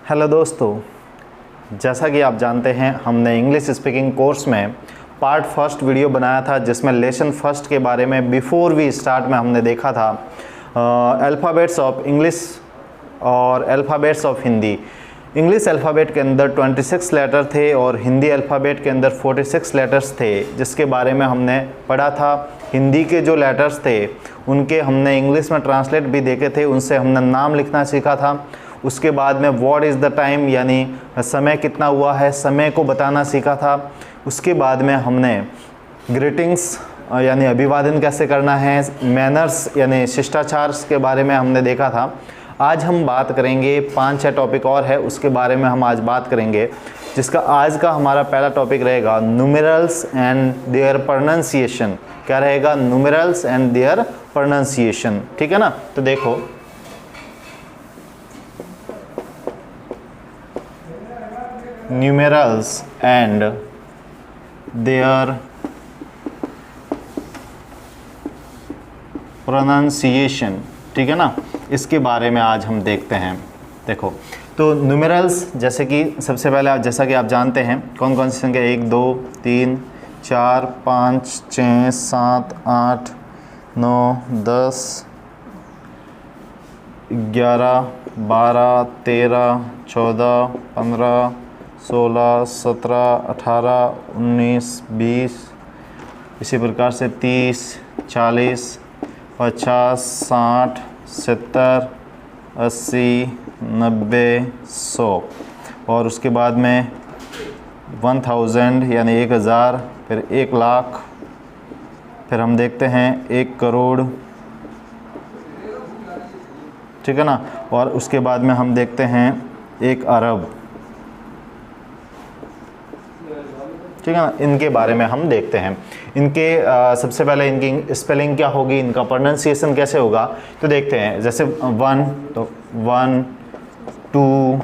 Hello दोस्तों, जैसा कि आप जानते हैं हमने इंग्लिश स्पीकिंग कोर्स में पार्ट फर्स्ट वीडियो बनाया था जिसमें लेसन फर्स्ट के बारे में बिफोर वी स्टार्ट में हमने देखा था अल्फ़ाबेट्स ऑफ इंग्लिश और alphabets of Hindi. English alphabet के अंदर 26 लेटर थे और हिंदी अल्फ़ाबेट के अंदर 46 लेटर्स थे, जिसके बारे में हमने पढ़ा था। हिंदी के जो लेटर्स थे उनके हमने इंग्लिश में ट्रांसलेट भी देखे थे, उनसे हमने नाम लिखना सीखा था। उसके बाद में व्हाट इज़ द टाइम यानी समय कितना हुआ है, समय को बताना सीखा था। उसके बाद में हमने ग्रीटिंग्स यानी अभिवादन कैसे करना है, मैनर्स यानी शिष्टाचार के बारे में हमने देखा था। आज हम बात करेंगे 5-6 टॉपिक और है, उसके बारे में हम आज बात करेंगे, जिसका आज का हमारा पहला टॉपिक रहेगा न्यूमेरल्स एंड देयर प्रोनाउंसिएशन। क्या रहेगा? Numerals and their pronunciation. ठीक है ना? तो देखो, numerals and their pronunciation। ठीक है ना? इसके बारे में आज हम देखते हैं। देखो, तो न्यूमेरल्स जैसे कि सबसे पहले जैसा कि आप जानते हैं कौन कौन सी संख्या 1 2 3 4 5 6 7 8 9 10 11 12 13 14 15 16 17 18 19 20, इसी प्रकार से 30 40 50 60 70 80 90 100 और उसके बाद में 1000 यानी 1000, फिर 1 लाख, फिर हम देखते हैं 1 करोड़। ठीक है ना? और उसके बाद में हम देखते हैं 1 अरब। ठीक है ना? इनके बारे में हम देखते हैं। इनके सबसे पहले इनकी स्पेलिंग क्या होगी, इनका प्रोनाउंसिएशन कैसे होगा, तो देखते हैं। जैसे 1 तो 1 2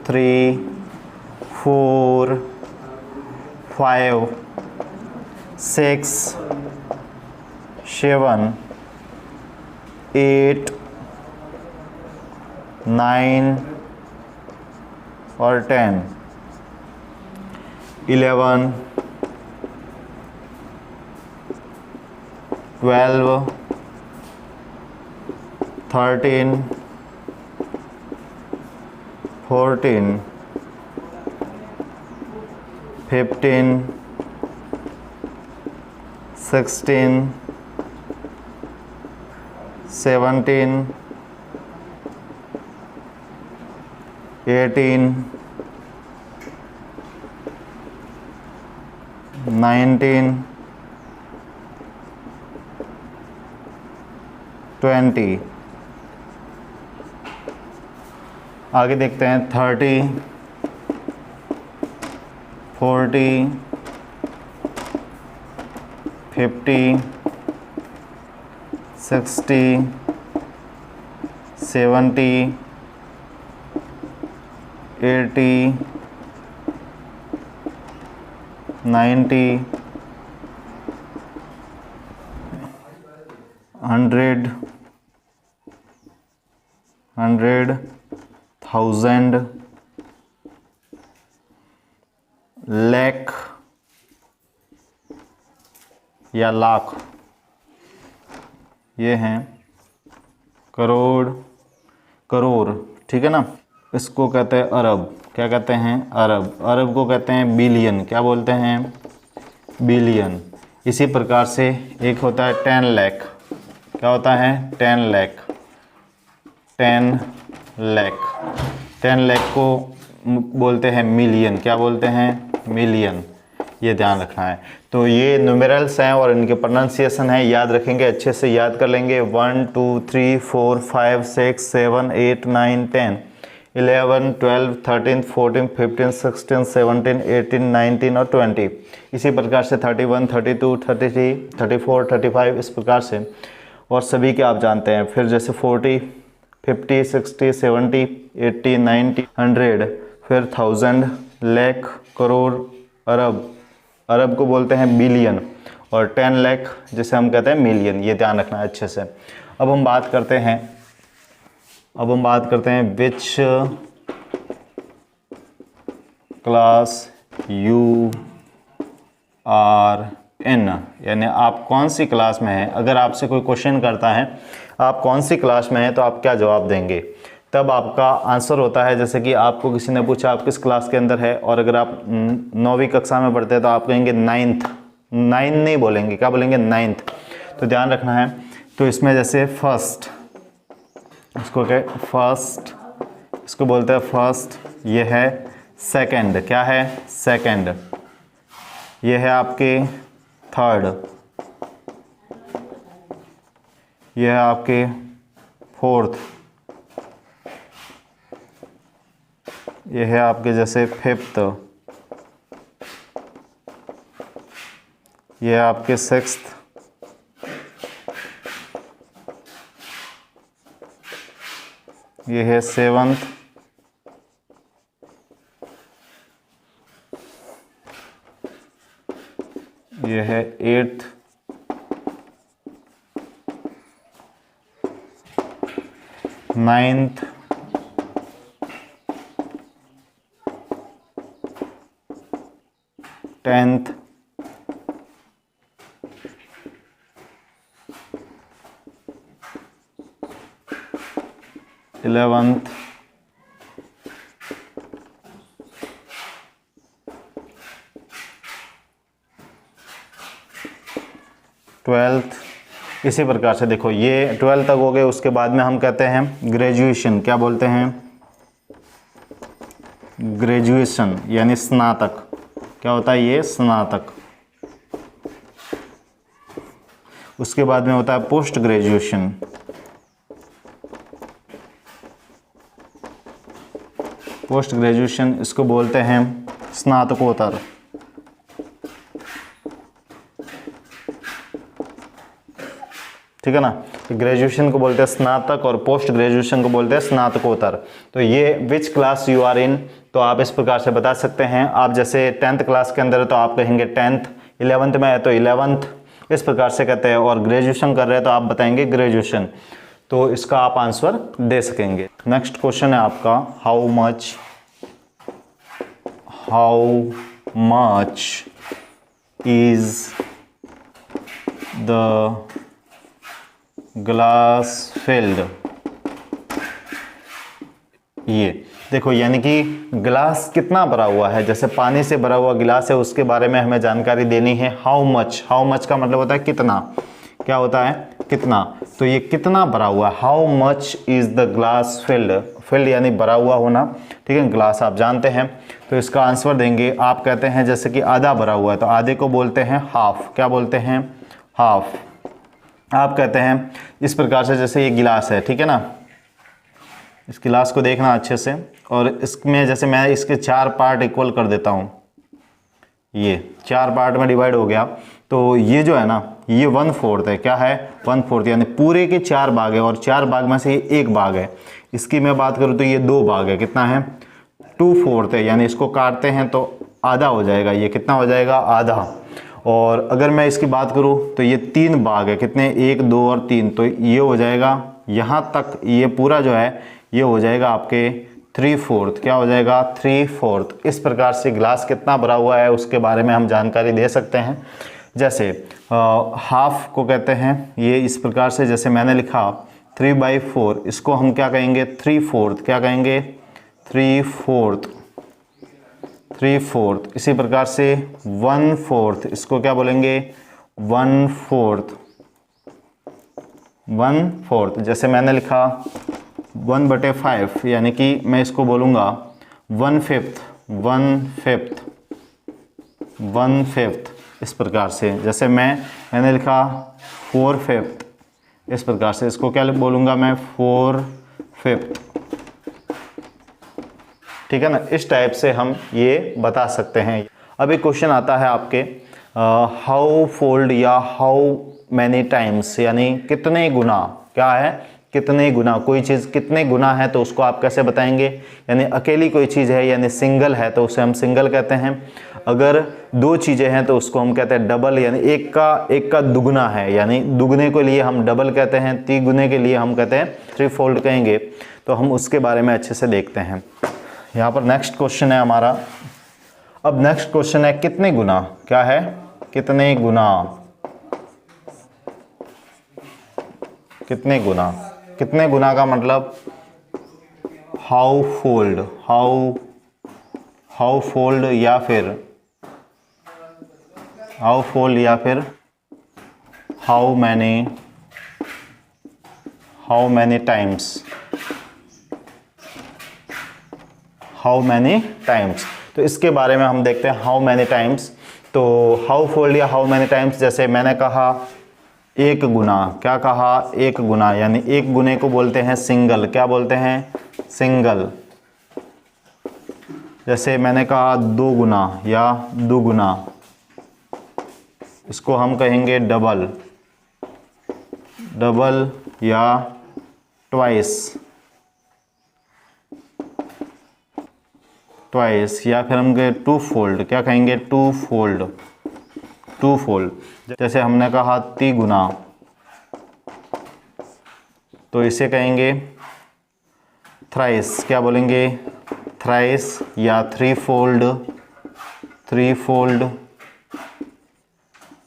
3 4 5 6 7 8 9 और 10 11 12 13 14 15 16 17 18 19 20। आगे देखते हैं 30 40 50 60 70 80 90 100 1000 लाख या लाख, ये हैं करोड़। ठीक है ना? इसको कहते हैं अरब। क्या कहते हैं? अरब। अरब को कहते हैं बिलियन। क्या बोलते हैं? बिलियन। इसी प्रकार से एक होता है 10 लाख। क्या होता है? 10 लाख। 10 लाख। 10 लाख को बोलते हैं मिलियन। क्या बोलते हैं? मिलियन। ये ध्यान रखना है। तो ये न्यूमेरल्स हैं और इनके प्रोनाउंसिएशन है, याद रखेंगे, अच्छे से याद कर लेंगे। 1 2 3 4 5 6 7 8 9 10 11 12 13 14 15 16 17 18 19 और 20। इसी प्रकार से 31 32 33 34 35 इस प्रकार से, और सभी के आप जानते हैं। फिर जैसे 40 50 60 70 80 90 100, फिर 1000 लाख करोड़ अरब। अरब को बोलते हैं बिलियन, और 10 लाख जिसे हम कहते हैं मिलियन। ये ध्यान रखना है अच्छे से। अब हम बात करते हैं अब हम बात करते हैं which class you are in, यानी आप कौन सी क्लास में हैं। अगर आपसे कोई क्वेश्चन करता है आप कौन सी क्लास में हैं तो आप क्या जवाब देंगे, तब आपका आंसर होता है, जैसे कि आपको किसी ने पूछा आप किस क्लास के अंदर है, और अगर आप 9वीं कक्षा में पढ़ते हैं तो आप कहेंगे 9th, 9 नहीं बोलेंगे, क्या बोलेंगे 9th। तो ध्यान रखना है। तो इसमें जैसे फर्स्ट, इसको क्या फर्स्ट, इसको बोलते हैं फर्स्ट, ये है सेकंड, क्या है सेकंड, ये है आपके थर्ड, ये है आपके फोर्थ, ये है आपके जैसे फिफ्थ, ये है आपके सिक्स्थ, ये है सेवंथ, ये है eighth, ninth, 10th, 11th, 12th। इसी प्रकार से देखो ये 12th तक हो गए। उसके बाद में हम कहते हैं ग्रेजुएशन, क्या बोलते हैं ग्रेजुएशन, यानी स्नातक, क्या होता है ये स्नातक। उसके बाद में होता है पोस्ट ग्रेजुएशन, पोस्ट ग्रेजुएशन इसको बोलते हैं स्नातकोत्तर। ठीक है ना, ग्रेजुएशन को बोलते हैं स्नातक और पोस्ट ग्रेजुएशन को बोलते हैं स्नातकोत्तर। तो ये which class you are in, तो आप इस प्रकार से बता सकते हैं। आप जैसे 10th क्लास के अंदर है तो आप कहेंगे 10th, 11th में है तो 11th, इस प्रकार से कहते हैं। और ग्रेजुएशन कर रहे हैं तो आप बताएंगे ग्रेजुएशन। तो इसका आप आंसर दे सकेंगे। नेक्स्ट क्वेश्चन है आपका how much is the glass field. ये देखो, यानी कि गिलास कितना भरा हुआ है, जैसे पानी से भरा हुआ गिलास है उसके बारे में हमें जानकारी देनी है। हाउ मच, हाउ मच का मतलब होता है कितना, क्या होता है कितना। तो ये कितना भरा हुआ है, how much is the glass field, field यानी भरा हुआ होना। ठीक है, ग्लास आप जानते हैं। तो इसका आंसर देंगे, आप कहते हैं जैसे कि आधा भरा हुआ है तो आधे को बोलते हैं हाफ, क्या बोलते हैं हाफ। आप कहते हैं इस प्रकार से, जैसे ये गिलास है, ठीक है ना, इस गिलास को देखना अच्छे से, और इसमें जैसे मैं इसके 4 पार्ट इक्वल कर देता हूँ, ये 4 पार्ट में डिवाइड हो गया, तो ये जो है ना ये 1/4 है, क्या है 1/4, यानी पूरे के 4 भाग है और 4 भाग में से ये 1 भाग है। इसकी मैं बात करूँ तो ये 2 भाग है, कितना है 2/4 है, यानी इसको काटते हैं तो आधा हो जाएगा, ये कितना हो जाएगा आधा। और अगर मैं इसकी बात करूँ तो ये 3 भाग है, कितने 1 2 और 3, तो ये हो जाएगा यहाँ तक, ये पूरा जो है ये हो जाएगा आपके 3/4, क्या हो जाएगा 3/4। इस प्रकार से गिलास कितना भरा हुआ है उसके बारे में हम जानकारी दे सकते हैं। जैसे हाफ को कहते हैं ये इस प्रकार से, जैसे मैंने लिखा 3/4, इसको हम क्या कहेंगे 3/4, क्या कहेंगे 3/4। इसी प्रकार से 1/4, इसको क्या बोलेंगे 1/4। जैसे मैंने लिखा 1/5, यानी कि मैं इसको बोलूँगा 1/5। इस प्रकार से, जैसे मैंने लिखा 4/5, इस प्रकार से इसको क्या बोलूँगा मैं 4/5। ठीक है ना, इस टाइप से हम ये बता सकते हैं। अब एक क्वेश्चन आता है आपके हाउ फोल्ड या हाउ मैनी टाइम्स, यानी कितने गुना, क्या है कितने गुना, कोई चीज़ कितने गुना है तो उसको आप कैसे बताएंगे, यानी अकेली कोई चीज़ है यानी सिंगल है तो उसे हम सिंगल कहते हैं। अगर दो चीज़ें हैं तो उसको हम कहते हैं डबल, यानी एक का दुगना है, यानी दुगने के लिए हम डबल कहते हैं, तिगुने के लिए हम कहते हैं थ्री फोल्ड कहेंगे। तो हम उसके बारे में अच्छे से देखते हैं। यहाँ पर नेक्स्ट क्वेश्चन है हमारा। अब नेक्स्ट क्वेश्चन है कितने गुना, क्या है, कितने गुना, कितने गुना। कितने गुना का मतलब हाउ फोल्ड, हाउ फोल्ड या फिर हाउ मैनी टाइम्स। तो इसके बारे में हम देखते हैं हाउ मैनी टाइम्स। तो हाउ फोल्ड या हाउ मैनी टाइम्स, जैसे मैंने कहा एक गुना, क्या कहा, एक गुना, यानी एक गुने को बोलते हैं सिंगल, क्या बोलते हैं, सिंगल। जैसे मैंने कहा दो गुना या दुगुना, इसको हम कहेंगे डबल, डबल या ट्वाइस, ट्वाइस, या फिर हम कहें टू फोल्ड, क्या कहेंगे, टू फोल्ड, टू फोल्ड। जैसे हमने कहा तिगुना तो इसे कहेंगे थ्राइस, क्या बोलेंगे, थ्राइस या थ्री फोल्ड, थ्री फोल्ड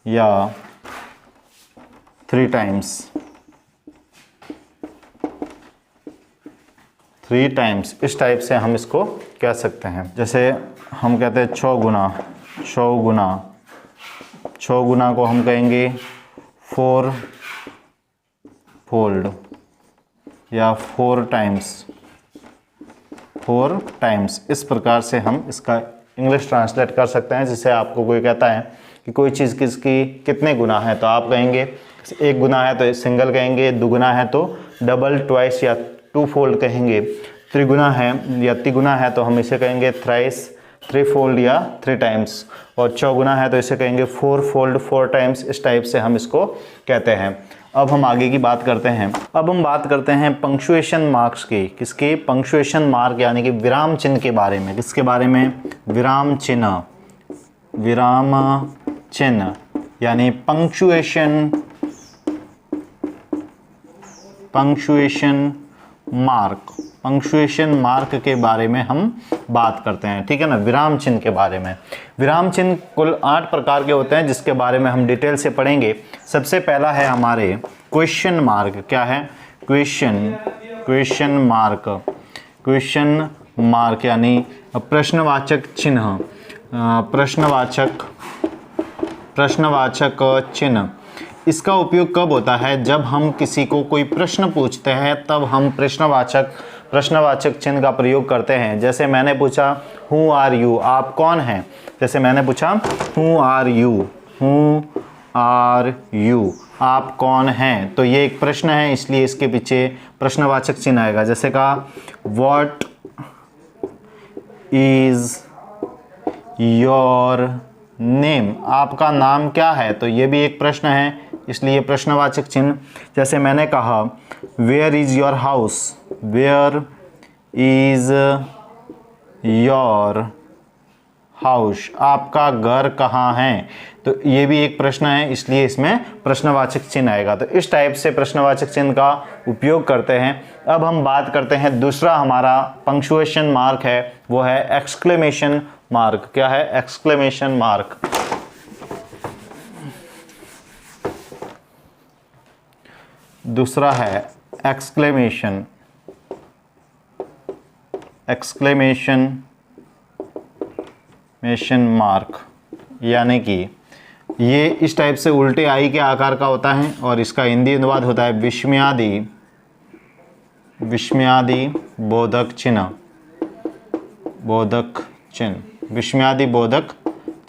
या थ्री टाइम्स, थ्री टाइम्स। इस टाइप से हम इसको कह सकते हैं। जैसे हम कहते हैं चौगुना, चौगुना, चौगुना को हम कहेंगे फोर फोल्ड या फोर टाइम्स, फोर टाइम्स। इस प्रकार से हम इसका इंग्लिश ट्रांसलेट कर सकते हैं। जिससे आपको कोई कहता है कि कोई चीज़ किसकी कितने गुना है तो आप कहेंगे एक गुना है तो सिंगल कहेंगे, दुगुना है तो डबल, ट्वाइस या टू फोल्ड कहेंगे, त्रिगुना है या तिगुना है तो हम इसे कहेंगे थ्राइस, थ्री फोल्ड या थ्री टाइम्स, और चौगुना है तो इसे कहेंगे फोर फोल्ड, फोर टाइम्स। इस टाइप से हम इसको कहते हैं। अब हम आगे की बात करते हैं। अब हम बात करते हैं पंक्चुएशन मार्क्स की, किसके, पंक्चुएशन मार्क यानी कि विराम चिन्ह के बारे में। किसके बारे में, विराम चिन्ह, विराम चिन्ह यानी punctuation, punctuation mark, punctuation mark के बारे में हम बात करते हैं, ठीक है ना। विराम चिन्ह के बारे में, विराम चिन्ह कुल 8 प्रकार के होते हैं जिसके बारे में हम डिटेल से पढ़ेंगे। सबसे पहला है हमारे क्वेश्चन मार्क, क्या है, क्वेश्चन मार्क, क्वेश्चन मार्क यानी प्रश्नवाचक चिन्ह, प्रश्नवाचक चिन्ह। इसका उपयोग कब होता है, जब हम किसी को कोई प्रश्न पूछते हैं तब हम प्रश्नवाचक चिन्ह का प्रयोग करते हैं। जैसे मैंने पूछा हु आर यू, आप कौन हैं। जैसे मैंने पूछा हु आर यू, आप कौन हैं, तो ये एक प्रश्न है इसलिए इसके पीछे प्रश्नवाचक चिन्ह आएगा। जैसे कहा व्हाट इज योर नेम, आपका नाम क्या है, तो ये भी एक प्रश्न है इसलिए प्रश्नवाचक चिन्ह। जैसे मैंने कहा where is your house, where is your house, आपका घर कहाँ है, तो ये भी एक प्रश्न है इसलिए इसमें प्रश्नवाचक चिन्ह आएगा। तो इस टाइप से प्रश्नवाचक चिन्ह का उपयोग करते हैं। अब हम बात करते हैं दूसरा हमारा पंक्चुएशन मार्क है, वो है एक्सक्लेमेशन मार्क। क्या है, एक्सक्लेमेशन मार्क। दूसरा है एक्सक्लेमेशन, मार्क, यानी कि ये इस टाइप से उल्टे आई के आकार का होता है और इसका हिंदी अनुवाद होता है विस्मयादि बोधक चिन्ह, विस्मयादि बोधक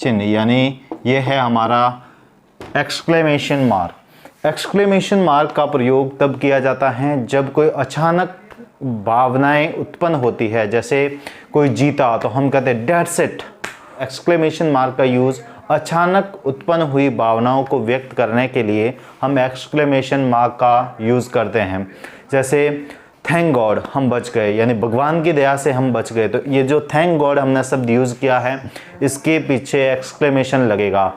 चिन्ह, यानी ये है हमारा एक्सक्लेमेशन मार्क। एक्सक्लेमेशन मार्क का प्रयोग तब किया जाता है जब कोई अचानक भावनाएं उत्पन्न होती है। जैसे कोई जीता तो हम कहते हैं दैट्स इट। एक्सक्लेमेशन मार्क का यूज़ अचानक उत्पन्न हुई भावनाओं को व्यक्त करने के लिए हम एक्सक्लेमेशन मार्क का यूज़ करते हैं। जैसे थैंक गॉड हम बच गए, यानी भगवान की दया से हम बच गए। तो ये जो थैंक गॉड हमने शब्द यूज़ किया है, इसके पीछे एक्सक्लेमेशन लगेगा।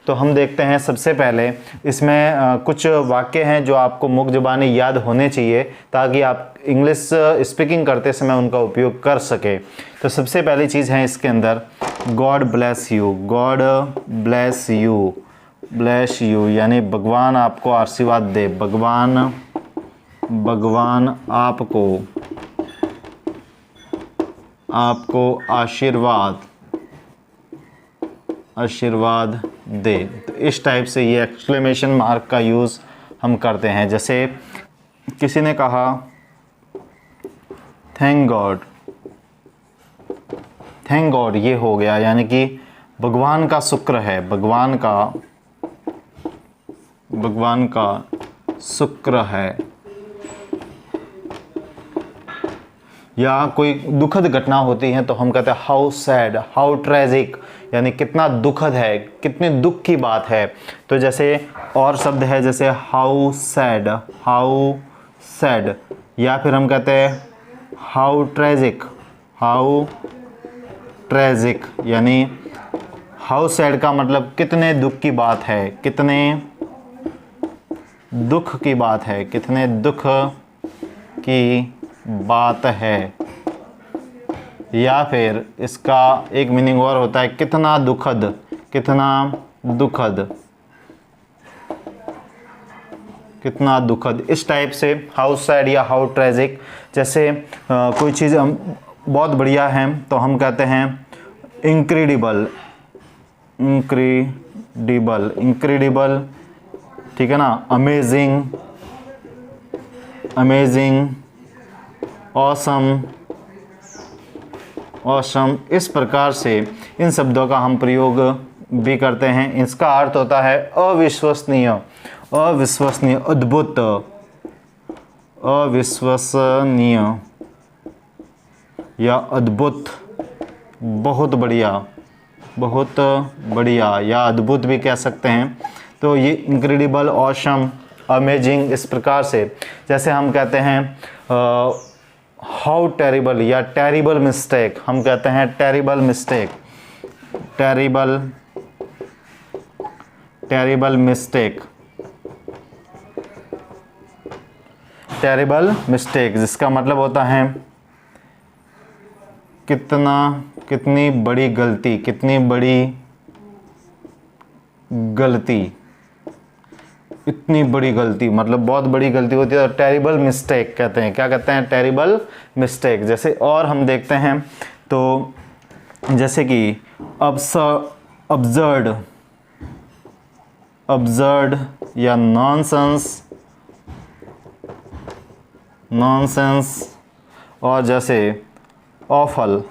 तो हम देखते हैं सबसे पहले इसमें कुछ वाक्य हैं जो आपको मुख्य ज़बानी याद होने चाहिए ताकि आप इंग्लिश स्पीकिंग करते समय उनका उपयोग कर सके। तो सबसे पहली चीज़ है इसके अंदर God bless you. God bless you, bless you यानी भगवान आपको आशीर्वाद दे, भगवान आपको आशीर्वाद दे। तो इस टाइप से ये एक्सक्लेमेशन मार्क का यूज़ हम करते हैं। जैसे किसी ने कहा थैंक गॉड, ये हो गया, यानी कि भगवान का शुक्र है, भगवान का शुक्र है। या कोई दुखद घटना होती है तो हम कहते हैं हाउ सैड, हाउ ट्रेजिक, यानी कितना दुखद है, कितने दुख की बात है। तो जैसे और शब्द है जैसे हाउ सैड, या फिर हम कहते हैं हाउ ट्रेजिक, यानी हाउ सैड का मतलब कितने दुख की बात है, कितने दुख की बात है, कितने दुख की बात है। या फिर इसका एक मीनिंग और होता है कितना दुखद, इस टाइप से हाउ सैड या हाउ ट्रेजिक। जैसे कोई चीज़ बहुत बढ़िया है तो हम कहते हैं इनक्रेडिबल, ठीक है ना, अमेजिंग, ऑसम। इस प्रकार से इन शब्दों का हम प्रयोग भी करते हैं। इसका अर्थ होता है अविश्वसनीय, अद्भुत, अविश्वसनीय या अद्भुत, बहुत बढ़िया या अद्भुत भी कह सकते हैं। तो ये इनक्रेडिबल, ऑसम, अमेजिंग, इस प्रकार से। जैसे हम कहते हैं हाउ टेरिबल या टेरिबल मिस्टेक, हम कहते हैं टेरिबल मिस्टेक, जिसका मतलब होता है कितनी बड़ी गलती, इतनी बड़ी गलती मतलब बहुत बड़ी गलती होती है। और टेरिबल मिस्टेक कहते हैं, क्या कहते हैं, टेरिबल मिस्टेक। जैसे और हम देखते हैं तो जैसे कि अब्सर्ड या नॉनसेंस, और जैसे ऑफल,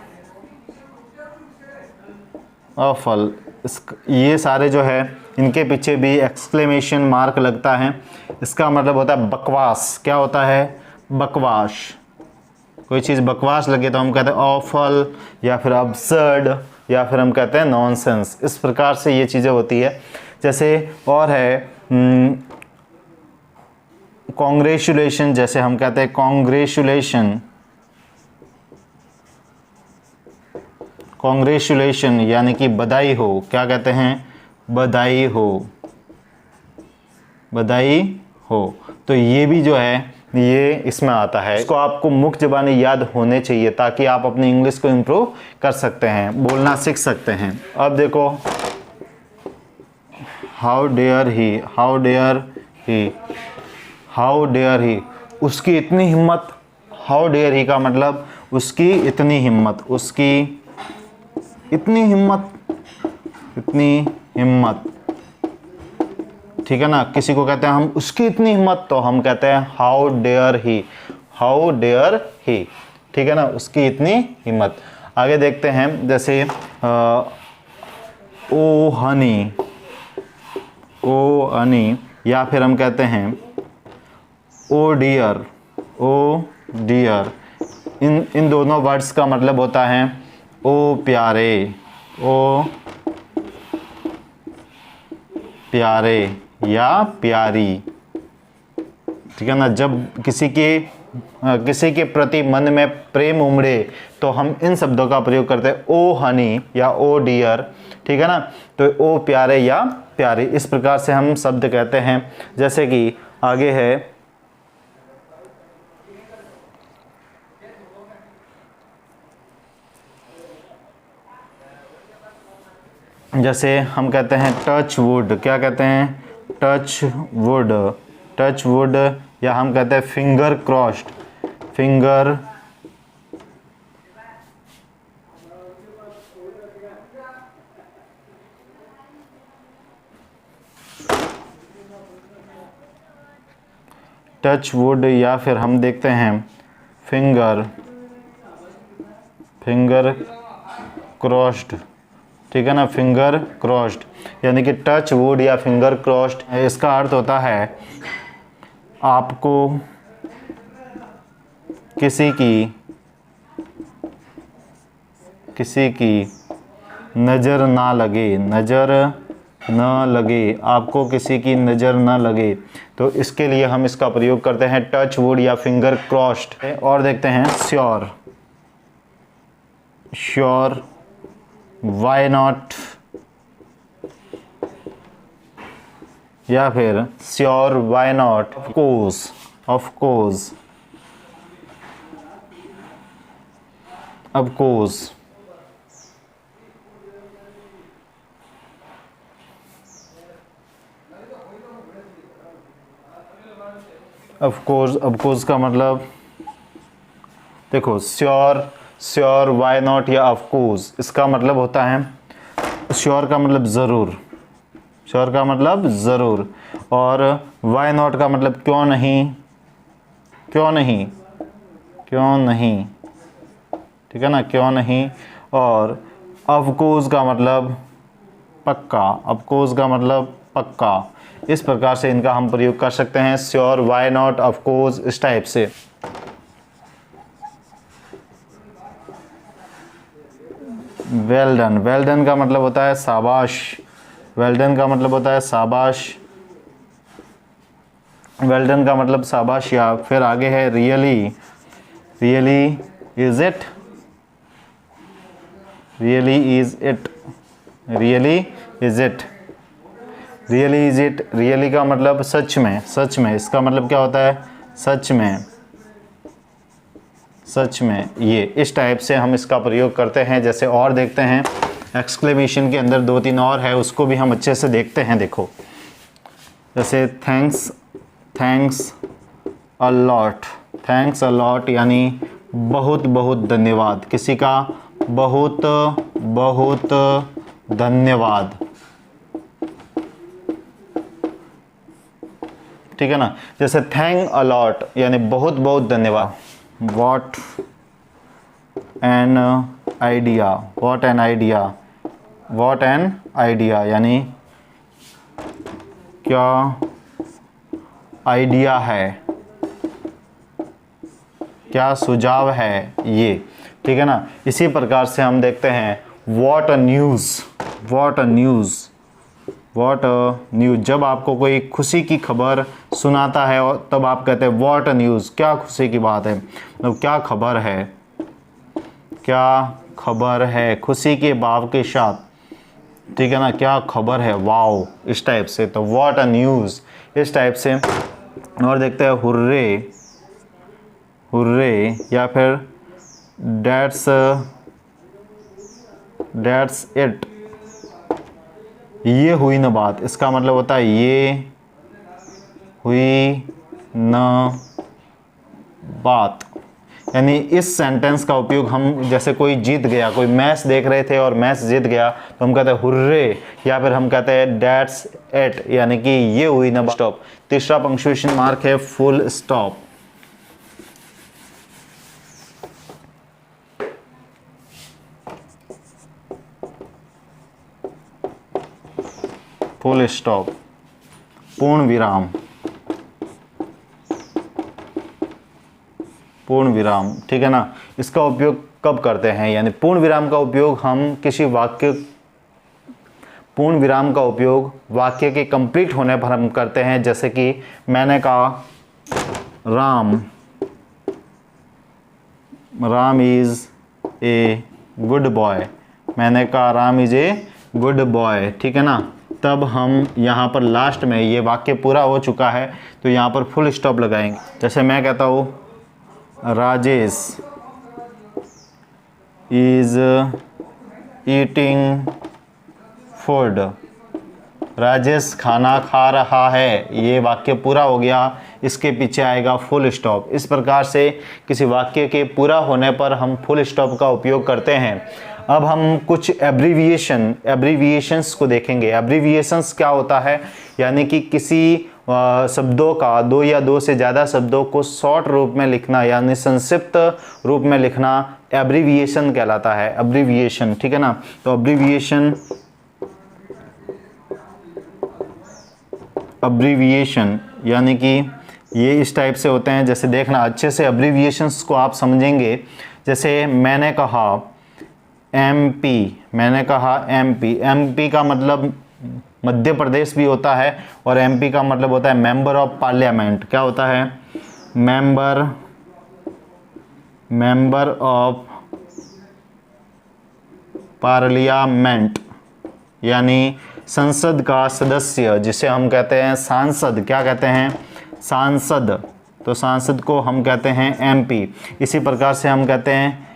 ये सारे जो है इनके पीछे भी एक्सक्लेमेशन मार्क लगता है। इसका मतलब होता है बकवास। क्या होता है, बकवास। कोई चीज़ बकवास लगे तो हम कहते हैं ऑफल, या फिर अब्सर्ड, या फिर हम कहते हैं नॉनसेंस। इस प्रकार से ये चीज़ें होती है। जैसे और है कॉन्ग्रेचुलेशन, जैसे हम कहते हैं कॉन्ग्रेचुलेशन यानी कि बधाई हो। क्या कहते हैं, बधाई हो। तो ये भी जो है ये इसमें आता है। इसको आपको मुख्य ज़बानी याद होने चाहिए ताकि आप अपनी इंग्लिश को इम्प्रूव कर सकते हैं, बोलना सीख सकते हैं। अब देखो हाउ डेयर ही, उसकी इतनी हिम्मत। हाउ डेयर ही का मतलब उसकी इतनी हिम्मत, ठीक है ना। किसी को कहते हैं हम उसकी इतनी हिम्मत, तो हम कहते हैं हाउ डेयर ही, ठीक है ना, उसकी इतनी हिम्मत। आगे देखते हैं जैसे ओ हनी, या फिर हम कहते हैं ओ डियर। इन दोनों वर्ड्स का मतलब होता है ओ प्यारे या प्यारी, ठीक है ना। जब किसी की किसी के प्रति मन में प्रेम उमड़े तो हम इन शब्दों का प्रयोग करते हैं, ओ हनी या ओ डियर, ठीक है ना। तो ओ प्यारे या प्यारी, इस प्रकार से हम शब्द कहते हैं। जैसे कि आगे है, जैसे हम कहते हैं टच वुड, क्या कहते हैं, टच वुड, टच वुड, या हम कहते हैं finger crossed, finger touch wood, या फिर हम देखते हैं फिंगर क्रॉस्ड, ठीक है ना, फिंगर क्रॉस्ड, यानी कि टच वुड या फिंगर क्रॉस्ड, इसका अर्थ होता है आपको किसी की नज़र ना लगे, नज़र ना लगे, आपको किसी की नज़र ना लगे, तो इसके लिए हम इसका प्रयोग करते हैं टच वुड या फिंगर क्रॉस्ड। और देखते हैं श्योर, श्योर, वाई नॉट, या फिर sure why not, course, of course, of course, of course का मतलब देखो, श्योर, श्योर, वाई नॉट या ऑफ कोर्स, इसका मतलब होता है, श्योर का मतलब ज़रूर, श्योर का मतलब ज़रूर, और वाई नॉट का मतलब क्यों नहीं, क्यों नहीं, क्यों नहीं, ठीक है ना, क्यों नहीं, और ऑफ कोर्स का मतलब पक्का, ऑफ कोर्स का मतलब पक्का। इस प्रकार से इनका हम प्रयोग कर सकते हैं, sure, why not, of course, इस टाइप से। वेल डन, वेल डन का मतलब होता है शाबाश, वेल डन का मतलब होता है शाबाश, वेल डन का मतलब शाबाश। या फिर आगे है really, really is it, really is it, really is it, really is it, really का मतलब सच में, सच में, इसका मतलब क्या होता है, सच में, सच में, ये इस टाइप से हम इसका प्रयोग करते हैं। जैसे और देखते हैं, एक्सक्लेमेशन के अंदर 2-3 और है, उसको भी हम अच्छे से देखते हैं। देखो, जैसे thanks, thanks a lot, thanks a lot यानी बहुत बहुत धन्यवाद, किसी का बहुत बहुत धन्यवाद, ठीक है ना। जैसे थैंक अ लॉट यानी बहुत बहुत धन्यवाद। What an idea, what an idea, what an idea यानी क्या आइडिया है, क्या सुझाव है ये, ठीक है ना। इसी प्रकार से हम देखते हैं what a news, what a news, what a news, जब आपको कोई खुशी की खबर सुनाता है और तब आप कहते हैं व्हाट अ न्यूज़, क्या खुशी की बात है, मतलब क्या खबर है, क्या खबर है, खुशी के भाव के साथ, ठीक है ना, क्या खबर है, वाओ, इस टाइप से। तो व्हाट अ न्यूज़, इस टाइप से। और देखते हैं हुर्रे, हुर्रे, या फिर दैट्स इट, ये हुई न बात, इसका मतलब होता है ये हुई न बात, यानी इस सेंटेंस का उपयोग हम, जैसे कोई जीत गया, कोई मैच देख रहे थे और मैच जीत गया तो हम कहते हैं हुर्रे, या फिर हम कहते हैं दैट्स इट यानी कि ये हुई न बात। स्टॉप, तीसरा पंक्चुएशन मार्क है फुल स्टॉप, फुल स्टॉप, पूर्ण विराम, पूर्ण विराम, ठीक है ना। इसका उपयोग कब करते हैं, यानी पूर्ण विराम का उपयोग हम किसी वाक्य, पूर्ण विराम का उपयोग वाक्य के कंप्लीट होने पर हम करते हैं। जैसे कि मैंने कहा Ram Ram is a good boy, मैंने कहा Ram is a good boy, ठीक है ना। तब हम यहाँ पर लास्ट में, ये वाक्य पूरा हो चुका है तो यहाँ पर फुल स्टॉप लगाएंगे। जैसे मैं कहता हूँ Rajesh is eating food, Rajesh खाना खा रहा है, ये वाक्य पूरा हो गया, इसके पीछे आएगा फुल स्टॉप। इस प्रकार से किसी वाक्य के पूरा होने पर हम फुल स्टॉप का उपयोग करते हैं। अब हम कुछ एब्रीविएशंस को देखेंगे। एब्रीविएशंस क्या होता है, यानी कि किसी शब्दों का, दो या दो से ज़्यादा शब्दों को शॉर्ट रूप में लिखना, यानी संक्षिप्त रूप में लिखना एब्रीविएशन कहलाता है। एब्रीविएशन, ठीक है ना। तो अब्रीविएशन यानी कि ये इस टाइप से होते हैं। जैसे देखना अच्छे से, अब्रीविएशंस को आप समझेंगे। जैसे मैंने कहा एमपी, मैंने कहा एमपी, एमपी का मतलब मध्य प्रदेश भी होता है, और एमपी का मतलब होता है मेंबर ऑफ पार्लियामेंट। क्या होता है? मेंबर ऑफ पार्लियामेंट, यानी संसद का सदस्य, जिसे हम कहते हैं सांसद। क्या कहते हैं? सांसद। तो सांसद को हम कहते हैं एमपी। इसी प्रकार से हम कहते हैं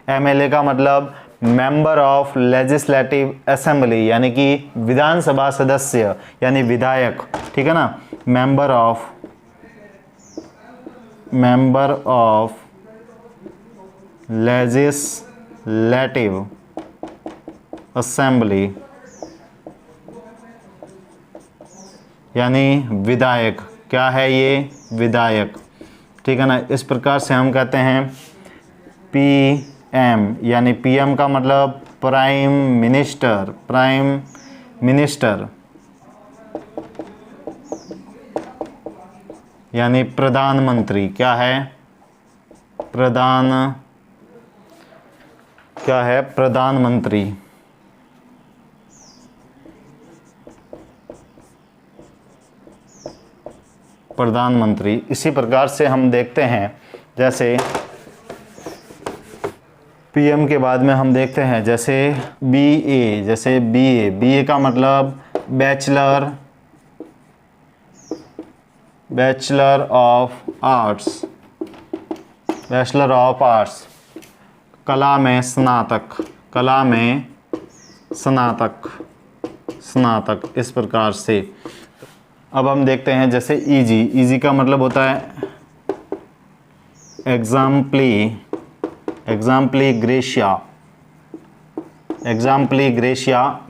एमएलए का मतलब मेंबर ऑफ लेजिस्लेटिव असेंबली, यानी कि विधानसभा सदस्य, यानी विधायक, ठीक है ना। मेंबर ऑफ लेजिस्लेटिव असेंबली, यानी विधायक। क्या है ये? विधायक, ठीक है ना। इस प्रकार से हम कहते हैं पीएम, यानी पीएम का मतलब प्राइम मिनिस्टर, यानी प्रधानमंत्री। क्या है? प्रधानमंत्री। इसी प्रकार से हम देखते हैं, जैसे पीएम के बाद में हम देखते हैं जैसे बीए का मतलब बैचलर ऑफ आर्ट्स, कला में स्नातक, इस प्रकार से। अब हम देखते हैं जैसे इजी का मतलब होता है एग्जाम्पली ग्रेशिया।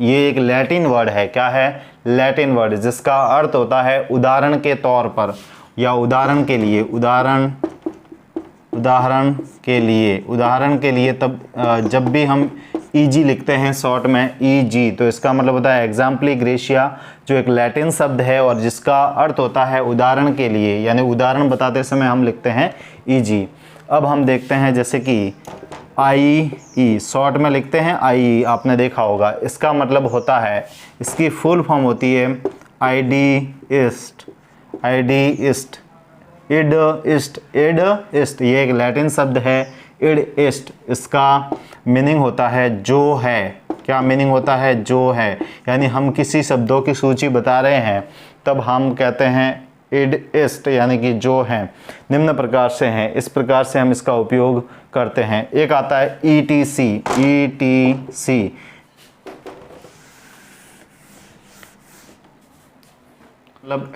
ये एक लैटिन वर्ड है। क्या है? लैटिन वर्ड, जिसका अर्थ होता है उदाहरण के तौर पर या उदाहरण के लिए। तब जब भी हम ईजी लिखते हैं शॉर्ट में ईजी, तो इसका मतलब होता है एग्जाम्पली ग्रेशिया, जो एक लैटिन शब्द है और जिसका अर्थ होता है उदाहरण के लिए, यानी उदाहरण बताते समय हम लिखते हैं ईजी। अब हम देखते हैं जैसे कि आई शॉर्ट में लिखते हैं आई, आपने देखा होगा। इसका मतलब होता है, इसकी फुल फॉर्म होती है आइडिइस्ट। ये एक लैटिन शब्द है इड-इस्ट। इसका मीनिंग होता है जो है। क्या मीनिंग होता है? जो है। यानी हम किसी शब्दों की सूची बता रहे हैं तब हम कहते हैं इड-इस्ट, यानी कि जो है। निम्न प्रकार से हैं, इस प्रकार से हम इसका उपयोग करते हैं। एक आता है ईटीसी, मतलब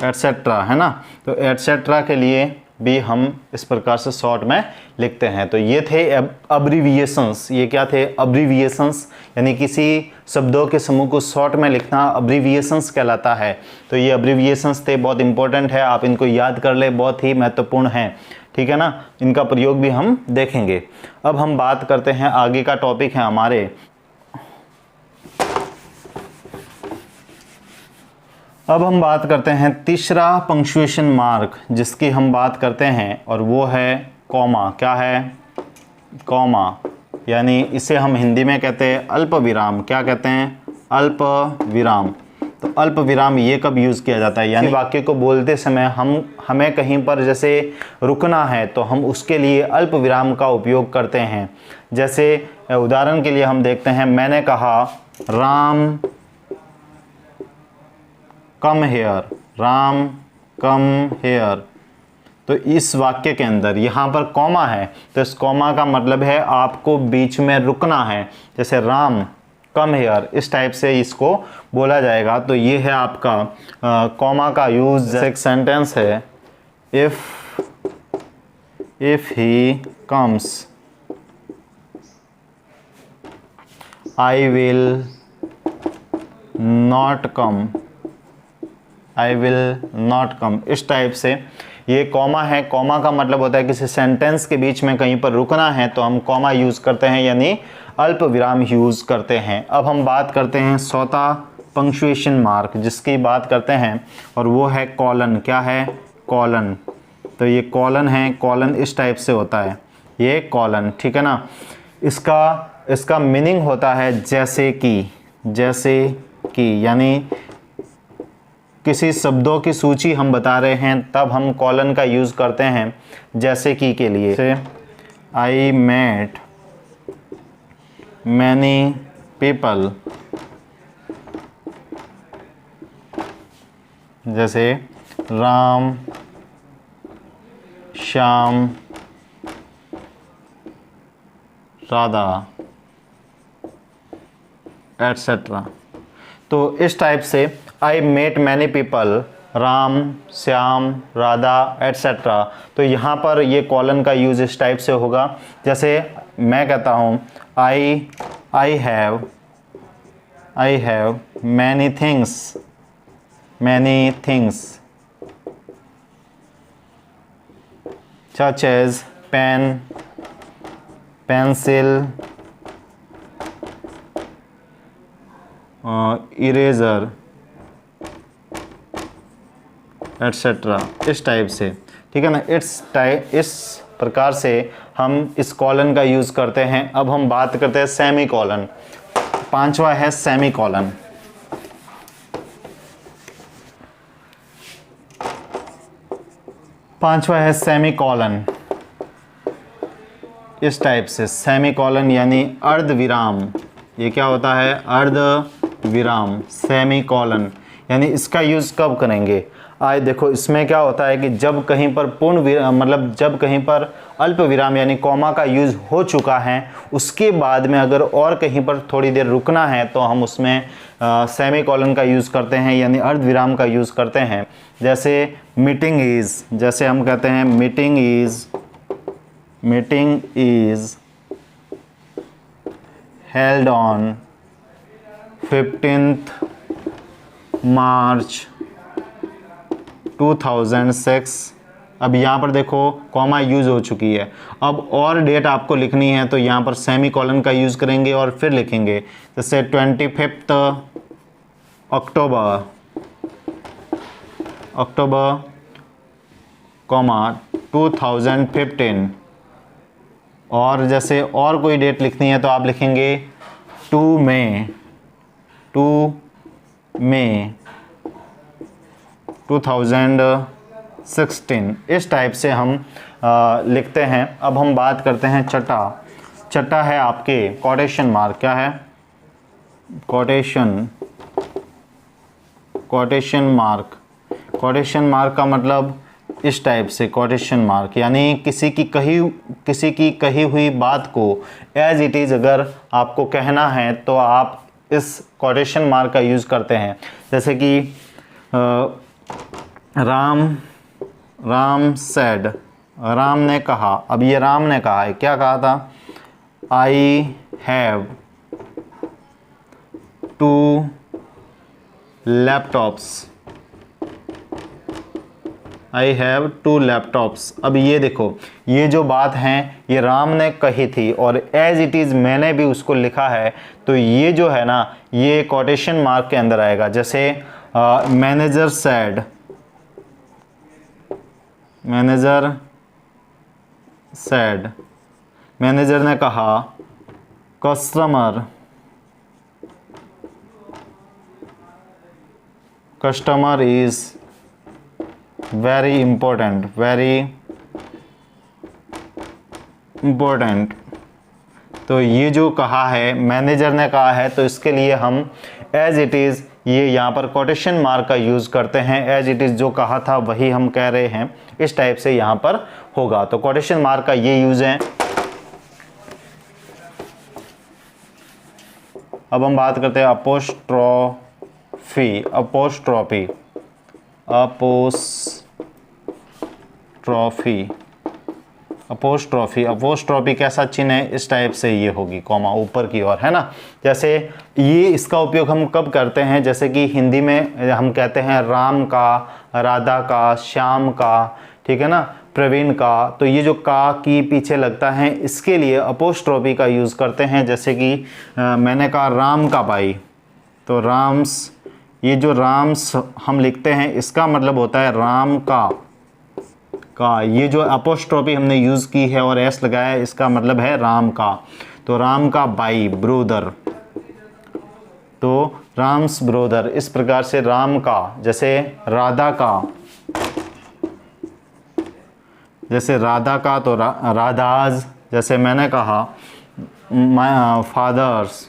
एटसेट्रा है ना। तो एटसेट्रा के लिए भी हम इस प्रकार से शॉर्ट में लिखते हैं। तो ये थे अब्रीविएशंस। ये क्या थे? अब्रीविएशंस, यानी किसी शब्दों के समूह को शॉर्ट में लिखना अब्रीविएशंस कहलाता है। तो ये अब्रीविएशंस थे, बहुत इंपॉर्टेंट है, आप इनको याद कर ले, बहुत ही महत्वपूर्ण हैं, ठीक है ना। इनका प्रयोग भी हम देखेंगे। अब हम बात करते हैं, आगे का टॉपिक है हमारे, अब हम बात करते हैं तीसरा पंक्चुएशन मार्क जिसकी हम बात करते हैं, और वो है कॉमा। क्या है? कॉमा, यानी इसे हम हिंदी में कहते हैं अल्प विराम। क्या कहते हैं? अल्प विराम। तो अल्प विराम ये कब यूज़ किया जाता है, यानी वाक्य को बोलते समय हमें कहीं पर जैसे रुकना है तो हम उसके लिए अल्प विराम का उपयोग करते हैं। जैसे उदाहरण के लिए हम देखते हैं, मैंने कहा Ram come here, Ram come here. तो इस वाक्य के अंदर यहाँ पर कॉमा है, तो इस कॉमा का मतलब है आपको बीच में रुकना है। जैसे राम कम हेयर, इस टाइप से इसको बोला जाएगा। तो ये है आपका कॉमा का यूज। एक सेंटेंस है, if he comes I will not come, I will not come. इस टाइप से ये कॉमा है। कॉमा का मतलब होता है किसी सेंटेंस के बीच में कहीं पर रुकना है तो हम कॉमा यूज़ करते हैं, यानी अल्प विराम यूज़ करते हैं। अब हम बात करते हैं चौथा पंक्चुएशन मार्क, जिसकी बात करते हैं, और वो है कॉलन। क्या है? कॉलन। तो ये कॉलन है, कॉलन इस टाइप से होता है, ये कॉलन, ठीक है ना। इसका मीनिंग होता है जैसे कि, यानी किसी शब्दों की सूची हम बता रहे हैं तब हम कॉलन का यूज़ करते हैं जैसे कि के लिए। जैसे आई मेट मैनी पीपल, जैसे राम श्याम राधा एट्सेट्रा। तो इस टाइप से I met many people, Ram Shyam Radha etcetera. तो यहाँ पर ये कॉलन का यूज़ इस टाइप से होगा। जैसे मैं कहता हूँ I have many things such as pen, pencil, eraser etcetera, इस टाइप से, ठीक है ना। इस प्रकार से हम इस कॉलन का यूज़ करते हैं। अब हम बात करते हैं सेमी कॉलन। पांचवा है सेमी कॉलन। पांचवा है सेमी कॉलन, इस टाइप से सेमी कॉलन यानी अर्ध विराम। ये क्या होता है? अर्ध विराम, सेमी कॉलन। यानी इसका यूज़ कब करेंगे? आए देखो, इसमें क्या होता है कि जब कहीं पर मतलब जब कहीं पर अल्प विराम यानी कॉमा का यूज़ हो चुका है, उसके बाद में अगर और कहीं पर थोड़ी देर रुकना है तो हम उसमें सेमी कॉलन का यूज़ करते हैं, यानी अर्ध विराम का यूज़ करते हैं। जैसे मीटिंग इज़, जैसे हम कहते हैं meeting is held on 15th मार्च 2006। अब यहाँ पर देखो कॉमा यूज़ हो चुकी है। अब और डेट आपको लिखनी है तो यहाँ पर सेमी कॉलन का यूज़ करेंगे और फिर लिखेंगे। जैसे 25 अक्टूबर कॉमा 2015। और जैसे और कोई डेट लिखनी है तो आप लिखेंगे 2 मई 2016। इस टाइप से हम लिखते हैं। अब हम बात करते हैं छठा है आपके कोटेशन मार्क। क्या है? Quotation mark. कोटेशन मार्क का मतलब इस टाइप से, कोटेशन मार्क यानी किसी की कही हुई बात को एज इट इज़ अगर आपको कहना है तो आप इस कोटेशन मार्क का यूज़ करते हैं। जैसे कि राम सेड, राम ने कहा। अब ये राम ने कहा है, क्या कहा था? I have 2 laptops, I have 2 laptops. अब ये देखो, ये जो बात है ये राम ने कही थी और एज इट इज़ मैंने भी उसको लिखा है, तो ये जो है ना ये कोटेशन मार्क के अंदर आएगा। जैसे मैनेजर सेड, मैनेजर ने कहा। Customer is very important, very important. तो ये जो कहा है, मैनेजर ने कहा है, तो इसके लिए हम एज इट इज़, ये यहाँ पर कोटेशन मार्क का यूज़ करते हैं। एज इट इज़ जो कहा था वही हम कह रहे हैं, इस टाइप से यहाँ पर होगा। तो कोटेशन मार्क का ये यूज़ है। अब हम बात करते हैं apostrophe, apostrophe, apostrophe, apostrophe. Apostrophe कैसा चिन्ह है, इस टाइप से ये होगी, कॉमा ऊपर की ओर, है ना। जैसे ये इसका उपयोग हम कब करते हैं, जैसे कि हिंदी में हम कहते हैं राम का, राधा का, श्याम का, ठीक है ना, प्रवीण का। तो ये जो का की पीछे लगता है, इसके लिए अपोस्ट्रोफी का यूज़ करते हैं। जैसे कि मैंने कहा राम का भाई, तो राम्स, ये जो राम्स हम लिखते हैं इसका मतलब होता है राम का। ये जो अपोस्ट्रोफी हमने यूज़ की है और एस लगाया है, इसका मतलब है राम का। तो राम का भाई, ब्रोदर, तो राम्स ब्रोदर। इस प्रकार से राम का, जैसे राधा का, जैसे राधा का तो राधाज। जैसे मैंने कहा फादर्स,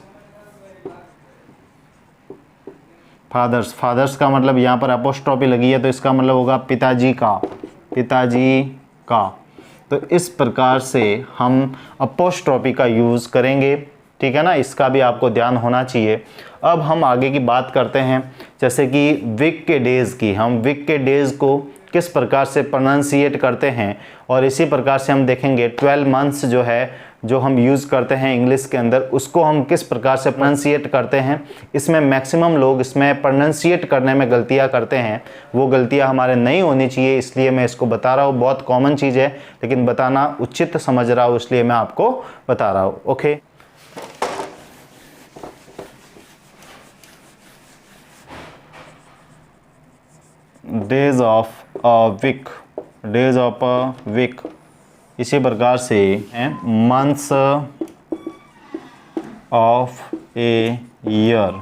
फादर्स, फादर्स का मतलब यहाँ पर अपोस्ट्रोफी लगी है, तो इसका मतलब होगा पिताजी का, पिताजी का। तो इस प्रकार से हम अपोस्ट्रोफी का यूज़ करेंगे, ठीक है ना। इसका भी आपको ध्यान होना चाहिए। अब हम आगे की बात करते हैं, जैसे कि वीक के डेज़ की। हम वीक के डेज़ को किस प्रकार से प्रोनाउंसिएट करते हैं, और इसी प्रकार से हम देखेंगे 12 मंथ्स जो है, जो हम यूज़ करते हैं इंग्लिश के अंदर, उसको हम किस प्रकार से प्रोनाउंसिएट करते हैं। इसमें मैक्सिमम लोग इसमें प्रोनाउंसिएट करने में गलतियां करते हैं, वो गलतियां हमारे नहीं होनी चाहिए, इसलिए मैं इसको बता रहा हूँ। बहुत कॉमन चीज़ है, लेकिन बताना उचित समझ रहा हूँ, इसलिए मैं आपको बता रहा हूँ। Okay, days of a week, days of a week. इसी प्रकार से मंथ्स ऑफ ए ईयर,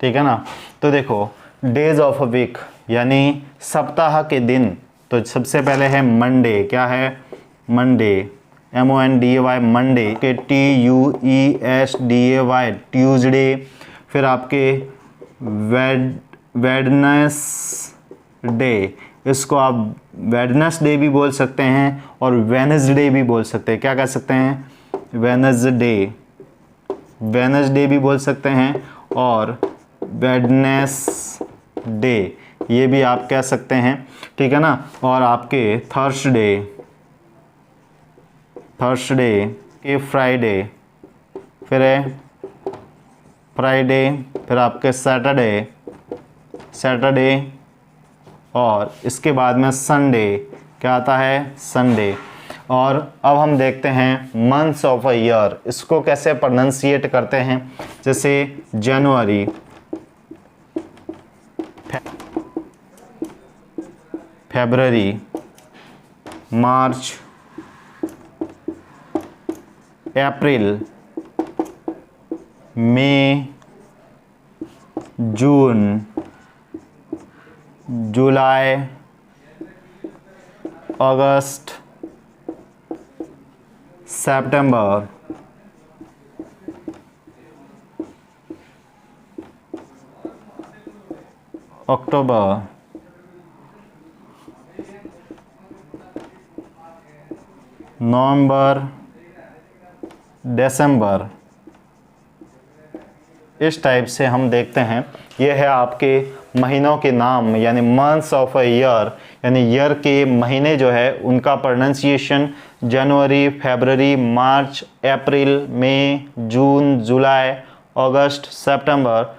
ठीक है ना। तो देखो डेज ऑफ अ वीक यानी सप्ताह के दिन। तो सबसे पहले है मंडे, क्या है, मंडे, MONDAY, मंडे के TUESDAY, ट्यूसडे। फिर आपके वेडनेसडे, इसको आप वेडनेसडे भी बोल सकते हैं और वेनसडे भी बोल सकते हैं। क्या कह सकते हैं, वेनसडे, वेनसडे भी बोल सकते हैं और वेडनेसडे, ये भी आप कह सकते हैं, ठीक है ना। और आपके थर्सडे, थर्सडे के फ्राइडे, फिर है फ्राइडे, फिर आपके सैटरडे, सैटरडे, और इसके बाद में संडे, क्या आता है, संडे। और अब हम देखते हैं मंथ्स ऑफ अ ईयर, इसको कैसे प्रोनाउंसिएट करते हैं। जैसे जनवरी, फरवरी, मार्च, अप्रैल, मई, जून, जुलाई, अगस्त, सितंबर, अक्टूबर, नवंबर, दिसंबर। इस टाइप से हम देखते हैं। ये है आपके महीनों के नाम, यानी मंथ्स ऑफ अ ईयर, यानी ईयर के महीने जो है उनका प्रोनाउंसिएशन जनवरी, फरवरी, मार्च, अप्रैल, मई, जून, जुलाई, अगस्त, सितंबर,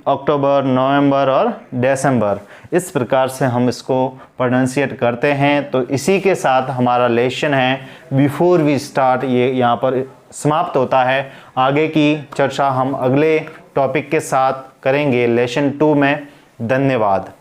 अक्टूबर, नवंबर और दिसंबर। इस प्रकार से हम इसको प्रोनाउंसिएट करते हैं। तो इसी के साथ हमारा लेसन है बिफोर वी स्टार्ट ये यहाँ पर समाप्त होता है। आगे की चर्चा हम अगले टॉपिक के साथ करेंगे लेसन 2 में। धन्यवाद।